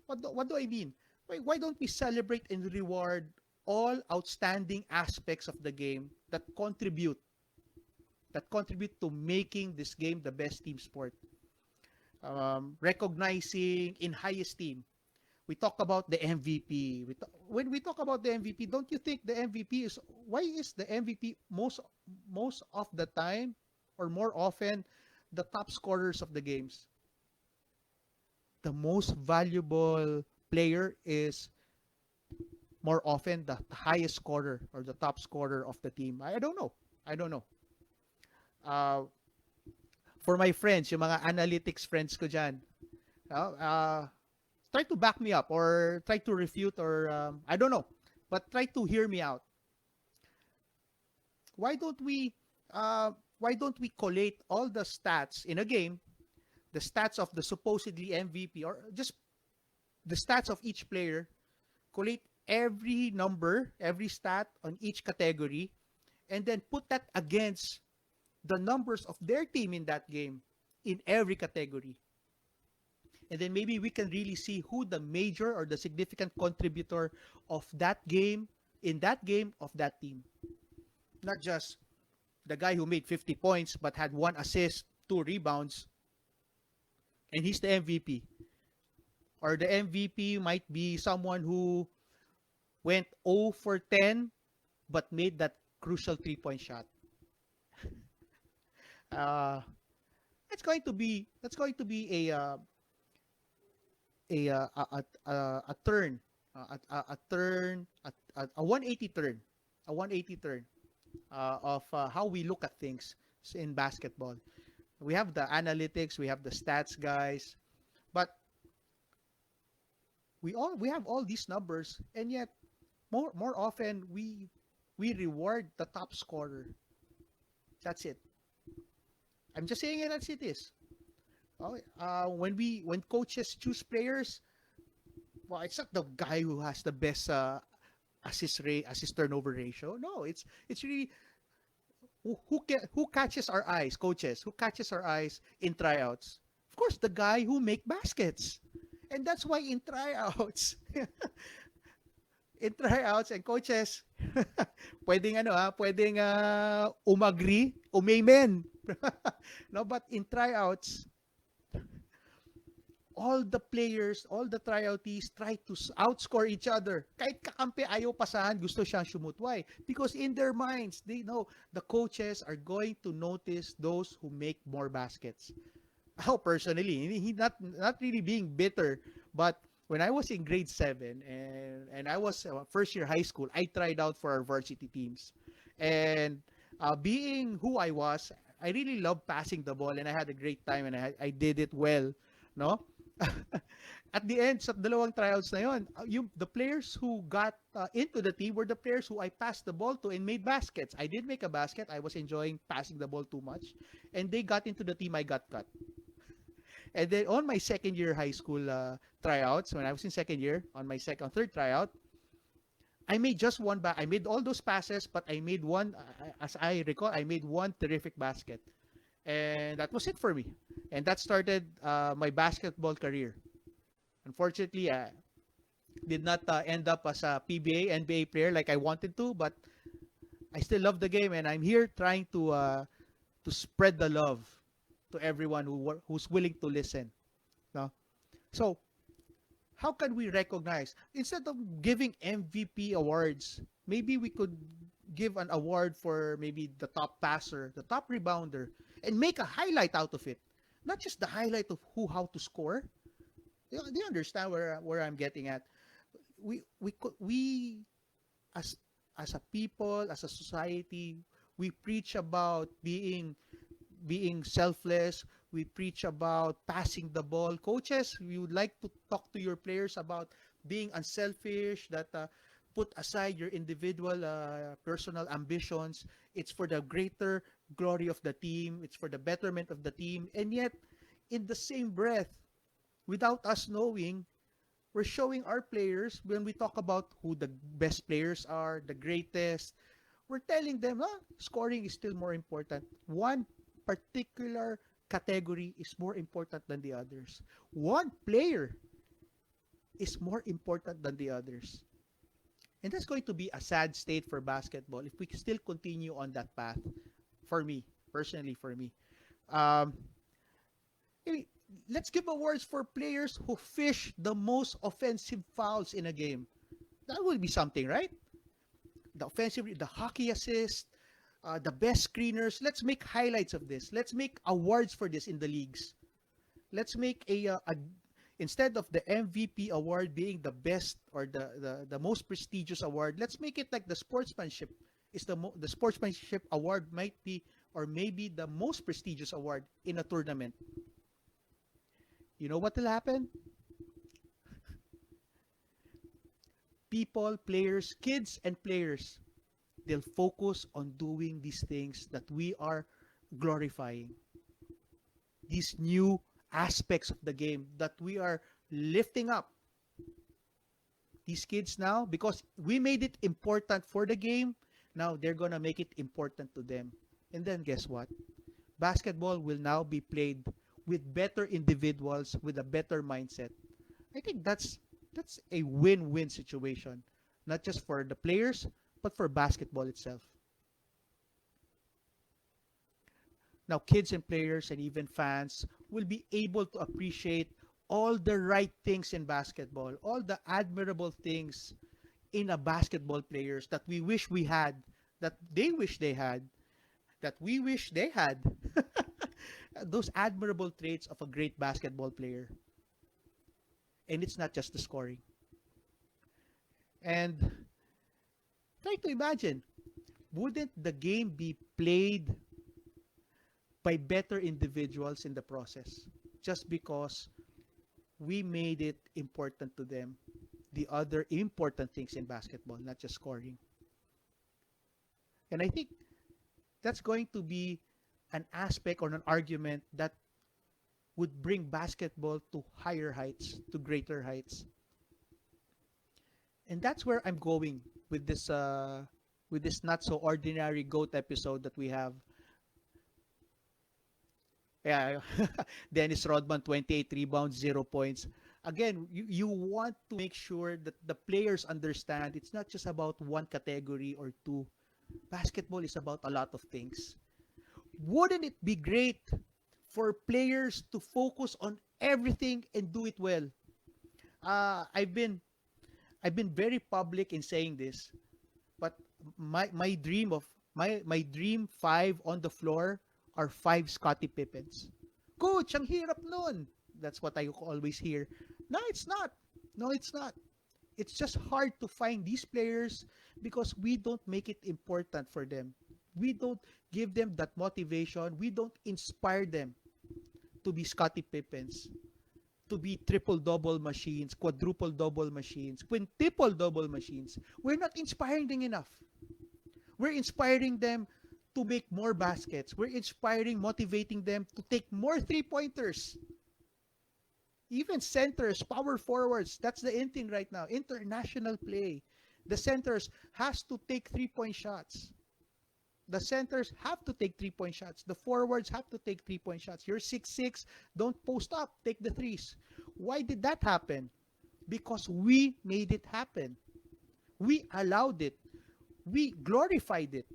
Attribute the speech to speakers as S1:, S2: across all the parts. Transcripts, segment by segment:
S1: What do I mean? Why don't we celebrate and reward all outstanding aspects of the game that contribute to making this game the best team sport? Recognizing in high esteem. We talk about the MVP. When we talk about the MVP, don't you think the MVP is why is the MVP most of the time or more often the top scorers of the games? The most valuable player is more often the highest scorer or the top scorer of the team. I don't know. I don't know. Uh, for my friends, yung mga analytics friends ko dyan, try to back me up or try to refute or I don't know, but try to hear me out. Why don't we uh, why don't we collate all the stats in a game, the stats of the supposedly MVP or just the stats of each player, collate every number, every stat on each category, and then put that against the numbers of their team in that game in every category. And then maybe we can really see who the major or the significant contributor of that game in that game of that team. Not just the guy who made 50 points but had one assist, two rebounds, and he's the MVP. Or the MVP might be someone who went 0 for 10 but made that crucial three-point shot. Uh, that's going to be a turn, a turn, a 180 turn, a 180 turn of how we look at things in basketball. We have the analytics, we have the stats guys, but we have all these numbers, and yet more often we reward the top scorer. That's it. I'm just saying it as it is. Oh, when coaches choose players, well, it's not the guy who has the best assist turnover ratio. No, it's really who catches our eyes, coaches, who catches our eyes in tryouts. Of course, the guy who make baskets, and that's why in tryouts, in tryouts and coaches, pwedeng pwedeng umagri, umamen. No, but in tryouts, all the players, all the tryoutees try to outscore each other. Kahit kakampi ayaw pasahan, gusto siyang shoot. Why? Because in their minds, they know the coaches are going to notice those who make more baskets. How personally, he not really being bitter, but when I was in grade 7 and I was first year high school, I tried out for our varsity teams. And being who I was, I really loved passing the ball and I had a great time and I did it well, no? At the end, sa dalawang tryouts na yon, the players who got into the team were the players who I passed the ball to and made baskets. I did make a basket. I was enjoying passing the ball too much. And they got into the team, I got cut. And then on my second year high school tryouts, when I was in second year, on my third tryout, I made just one I made all those passes, but I made one, as I recall, I made one terrific basket. And that was it for me. And that started my basketball career. Unfortunately, I did not end up as a PBA, NBA player like I wanted to, but I still love the game, and I'm here trying to spread the love to everyone who's willing to listen. No? So, how can we recognize instead of giving MVP awards, maybe we could give an award for maybe the top passer, the top rebounder, and make a highlight out of it. Not just the highlight of how to score. Do you understand where I'm getting at? We as as a people, as a society, we preach about being selfless. We preach about passing the ball. Coaches, we would like to talk to your players about being unselfish, that put aside your individual personal ambitions. It's for the greater glory of the team. It's for the betterment of the team. And yet, in the same breath, without us knowing, we're showing our players when we talk about who the best players are, the greatest. We're telling them, scoring is still more important. One particular category is more important than the others. One player is more important than the others. And that's going to be a sad state for basketball if we still continue on that path. For me, personally, for me. Um, eh, let's give awards for players who fish the most offensive fouls in a game. That would be something, right? The offensive, the hockey assist, the best screeners. Let's make highlights of this. Let's make awards for this in the leagues. Let's make a instead of the MVP award being the best or the most prestigious award, let's make it like the sportsmanship is the sportsmanship award might be or maybe the most prestigious award in a tournament. You know what will happen? People, players, kids and players, they'll focus on doing these things that we are glorifying. These new aspects of the game that we are lifting up. These kids now, because we made it important for the game, now they're going to make it important to them. And then guess what? Basketball will now be played with better individuals with a better mindset. I think that's a win-win situation, not just for the players, but for basketball itself. Now, kids and players and even fans will be able to appreciate all the right things in basketball, all the admirable things in a basketball players that we wish we had, that they wish they had, that we wish they had. Those admirable traits of a great basketball player. And it's not just the scoring. And try to imagine, wouldn't the game be played by better individuals in the process just because we made it important to them the other important things in basketball, not just scoring. And I think that's going to be an aspect or an argument that would bring basketball to higher heights, to greater heights. And that's where I'm going with this not so ordinary GOAT episode that we have. Yeah, Dennis Rodman, 28 rebounds, 0 points. Again, you want to make sure that the players understand it's not just about one category or two. Basketball is about a lot of things. Wouldn't it be great for players to focus on everything and do it well? Uh, I've been I've been very public in saying this, but my dream of my dream five on the floor are five Scottie Pippens. Coach, ang hirap nun. That's what I always hear. No, it's not. No, it's not. It's just hard to find these players because we don't make it important for them. We don't give them that motivation. We don't inspire them to be Scottie Pippens, to be triple double machines, quadruple double machines, quintuple double machines. We're not inspiring them enough. We're inspiring them to make more baskets. We're inspiring, motivating them to take more three-pointers. Even centers, power forwards, that's the in thing right now. International play. The centers has to take three-point shots. The centers have to take three-point shots. The forwards have to take three-point shots. You're 6'6", don't post up, take the threes. Why did that happen? Because we made it happen. We allowed it. We glorified it.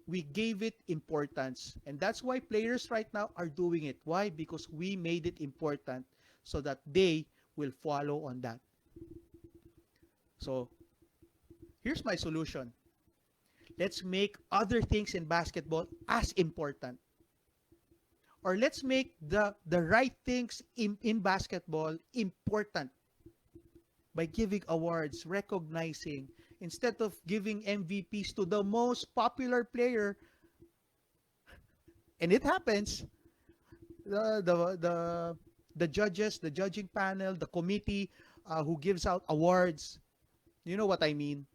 S1: We gave it importance. And that's why players right now are doing it. Why? Because we made it important so that they will follow on that. So, here's my solution. Let's make other things in basketball as important. Or let's make the right things in basketball important by giving awards, recognizing. Instead of giving MVPs to the most popular player, and it happens, the judges, the judging panel, the committee who gives out awards, you know what I mean.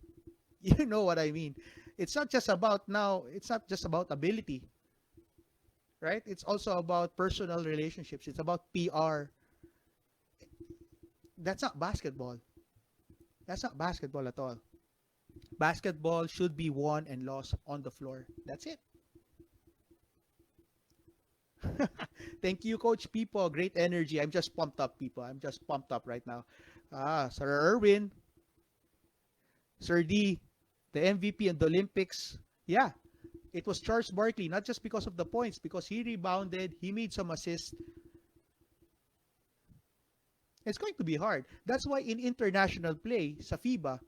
S1: You know what I mean. It's not just about now. It's not just about ability, right? It's also about personal relationships. It's about PR. That's not basketball. That's not basketball at all. Basketball should be won and lost on the floor. That's it. Thank you, Coach People. Great energy. I'm just pumped up, people. I'm just pumped up right now. Sir Irwin, Sir D, the MVP in the Olympics. Yeah, it was Charles Barkley, not just because of the points, because he rebounded, he made some assists. It's going to be hard. That's why in international play, sa FIBA,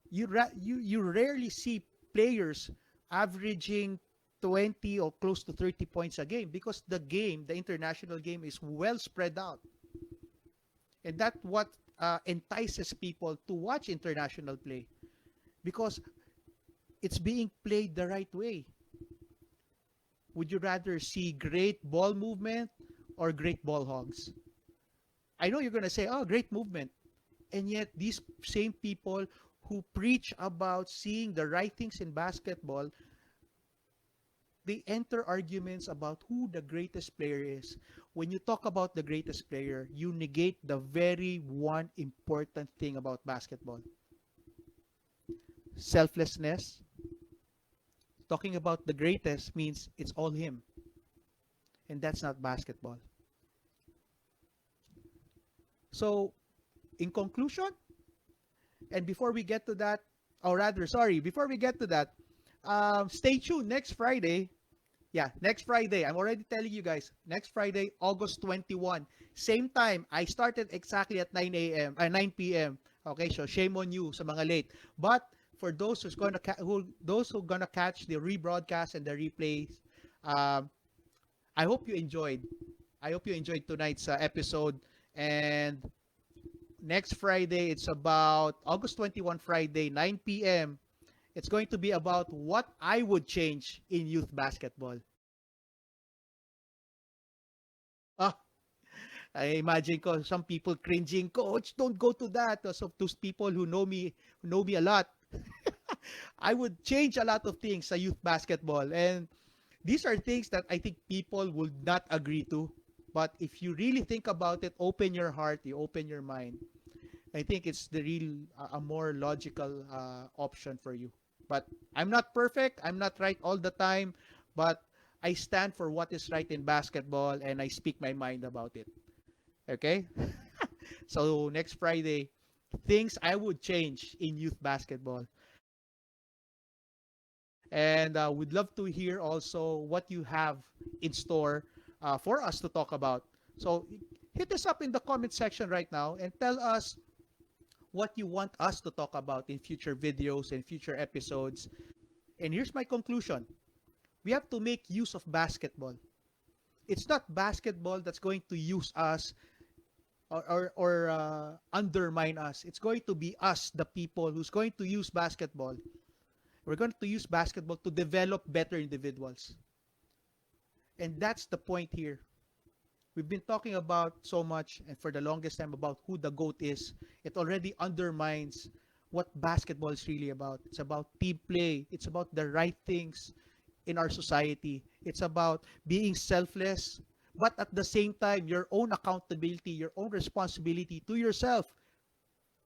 S1: you rarely see players averaging 20 or close to 30 points a game because the international game is well spread out. And that's what entices people to watch international play because it's being played the right way. Would you rather see great ball movement or great ball hogs? I know you're going to say, oh, great movement. And yet, these same people who preach about seeing the right things in basketball, they enter arguments about who the greatest player is. When you talk about the greatest player, you negate the very one important thing about basketball: selflessness. Talking about the greatest means it's all him, and that's not basketball. So, in conclusion, and before we get to that, or rather, sorry, before we get to that, stay tuned next Friday. Yeah, next Friday. I'm already telling you guys. Next Friday, August 21. Same time. I started exactly at 9 a.m. 9 p.m. Okay, so shame on you sa mga late. But for those who gonna catch the rebroadcast and the replays, um, I hope you enjoyed. I hope you enjoyed tonight's episode. And next Friday, it's about August 21 Friday, 9 p.m. It's going to be about what I would change in youth basketball. Ah, I imagine ko some people cringing, coach, don't go to that. So those people who know me a lot, I would change a lot of things sa youth basketball. And these are things that I think people would not agree to. But if you really think about it, open your heart, you open your mind, I think it's the real, a more logical option for you. But I'm not perfect. I'm not right all the time. But I stand for what is right in basketball and I speak my mind about it. Okay? So next Friday, things I would change in youth basketball. And we'd love to hear also what you have in store for us to talk about. So hit us up in the comment section right now and tell us what you want us to talk about in future videos and future episodes. And here's my conclusion: we have to make use of basketball. It's not basketball that's going to use us or undermine us. It's going to be us, the people, who's going to use basketball. We're going to use basketball to develop better individuals. And that's the point here. We've been talking about so much and for the longest time about who the GOAT is. It already undermines what basketball is really about. It's about team play. It's about the right things in our society. It's about being selfless, but at the same time, your own accountability, your own responsibility to yourself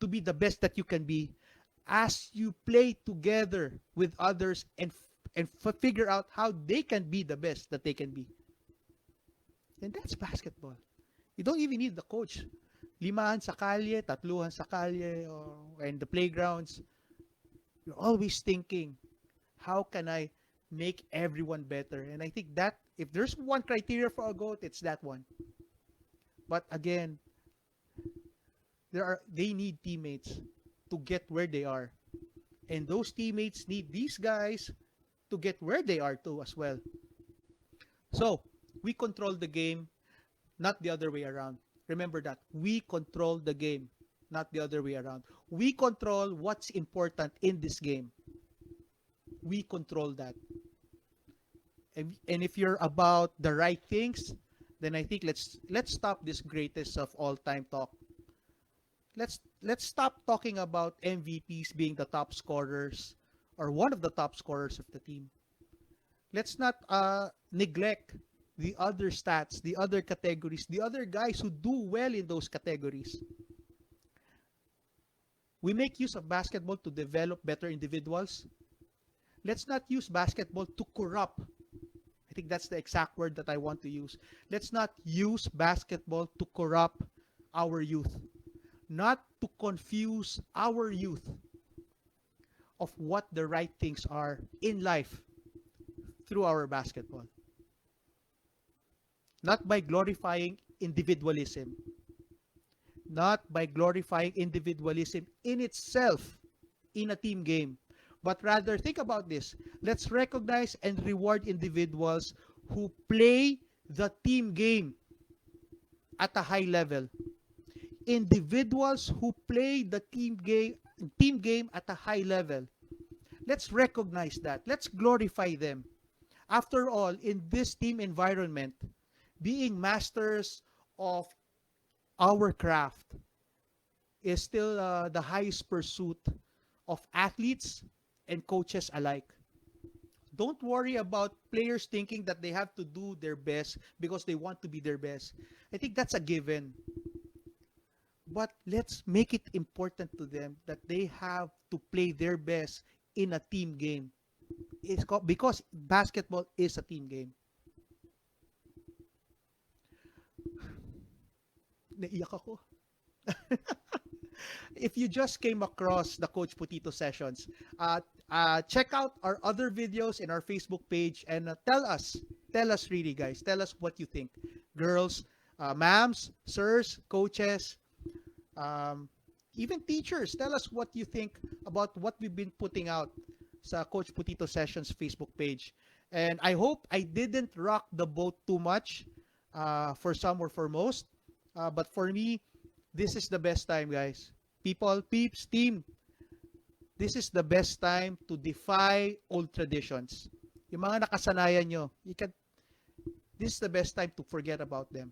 S1: to be the best that you can be as you play together with others and figure out how they can be the best that they can be. And that's basketball. You don't even need the coach. Limahan sa kalye, tatluhan sa kalye, and the playgrounds. You're always thinking, how can I make everyone better? And I think that if there's one criteria for a GOAT, it's that one. But again, they need teammates to get where they are. And those teammates need these guys to get where they are too as well. So, we control the game, not the other way around. Remember that. We control the game, not the other way around. We control what's important in this game. We control that. And if you're about the right things, then I think let's stop this greatest of all time talk. Let's stop talking about MVPs being the top scorers or one of the top scorers of the team. Let's not neglect the other stats, the other categories, the other guys who do well in those categories. We make use of basketball to develop better individuals. Let's not use basketball to corrupt. I think that's the exact word that I want to use. Let's not use basketball to corrupt our youth. not to confuse our youth of what the right things are in life through our basketball. Not by glorifying individualism, not by glorifying individualism in itself in a team game, but rather think about this. Let's recognize and reward individuals who play the team game at a high level. Individuals who play the team game at a high level. Let's recognize that. Let's glorify them. After all, in this team environment, being masters of our craft is still the highest pursuit of athletes and coaches alike. Don't worry about players thinking that they have to do their best because they want to be their best. I think that's a given. But let's make it important to them that they have to play their best in a team game. Because basketball is a team game. Naiyak ako. If you just came across the Coach Potito sessions, check out our other videos in our Facebook page and tell us really, guys, tell us what you think. Girls, ma'ams, sirs, coaches, even teachers, tell us what you think about what we've been putting out sa Coach Potito Sessions Facebook page. And I hope I didn't rock the boat too much for some or for most. But for me, this is the best time, guys. People, peeps, team, this is the best time to defy old traditions. Yung mga nakasanayan nyo, this is the best time to forget about them.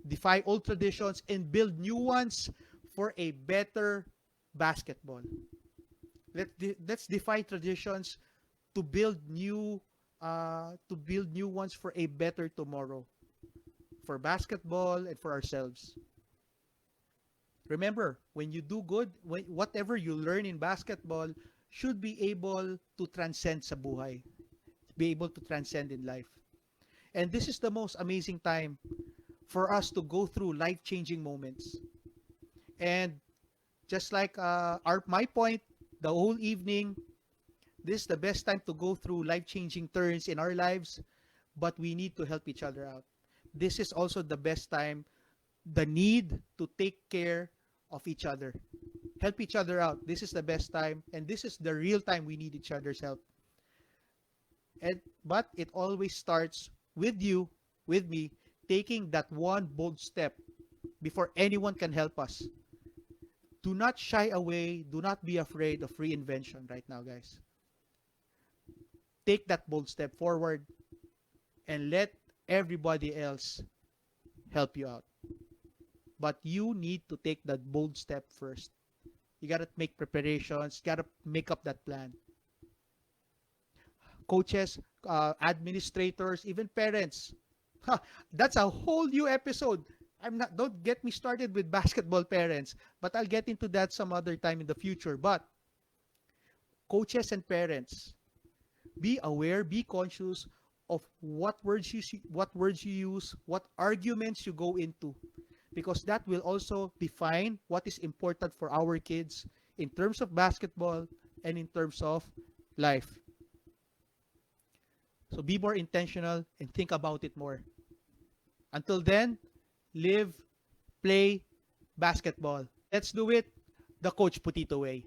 S1: Defy old traditions and build new ones for a better basketball. Let's defy traditions to build new ones for a better tomorrow, for basketball and for ourselves. Remember, when you do good, whatever you learn in basketball should be able to transcend sa buhay, be able to transcend in life. And this is the most amazing time for us to go through life-changing moments. And just like my point, the whole evening, this is the best time to go through life-changing turns in our lives, but we need to help each other out. This is also the best time, the need to take care of each other. Help each other out. This is the best time, and this is the real time we need each other's help. But it always starts with you, with me, taking that one bold step before anyone can help us. Do not shy away. Do not be afraid of reinvention right now, guys. Take that bold step forward and let everybody else help you out. But you need to take that bold step first. You got to make preparations. You got to make up that plan. Coaches, administrators, even parents. That's a whole new episode. Don't get me started with basketball parents, but I'll get into that some other time in the future. But coaches and parents, be aware, be conscious of what words you use, what arguments you go into, because that will also define what is important for our kids in terms of basketball and in terms of life. So be more intentional and think about it more. Until then, live, play basketball. Let's do it the Coach Potito way.